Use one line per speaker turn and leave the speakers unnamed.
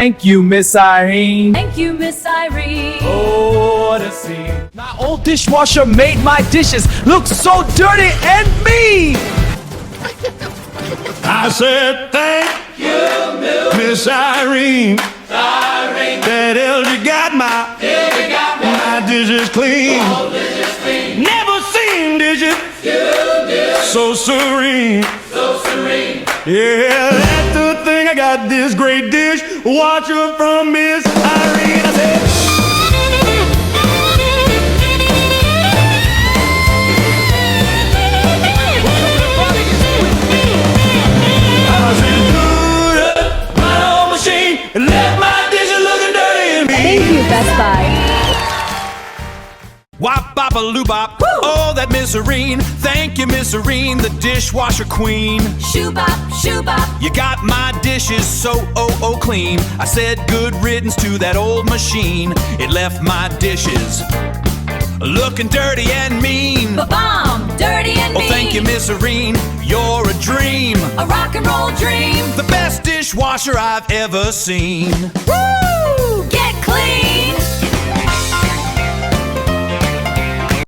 Thank you, Miss Irene.
Thank you, Miss Irene.
Oh, what a scene. My old dishwasher made my dishes look so dirty and mean.
I said thank you, Miss Irene. That elder got my dishes clean. Never seen dishes so serene. Yeah, that's the thing. I got this great dish washer from Miss Irene. I said,
Thank you, Best Buy.
Wop bop a loo bop. Oh, that Miss Irene. Thank you, Miss Irene, the dishwasher queen.
Shoo bop, shoo bop.
You got my dishes so clean. I said good riddance to that old machine. It left my dishes looking dirty and mean.
Ba-bomb, dirty and mean.
Oh, thank you, Miss Irene. You're a dream.
A rock and roll dream.
The best dishwasher I've ever seen.
Woo!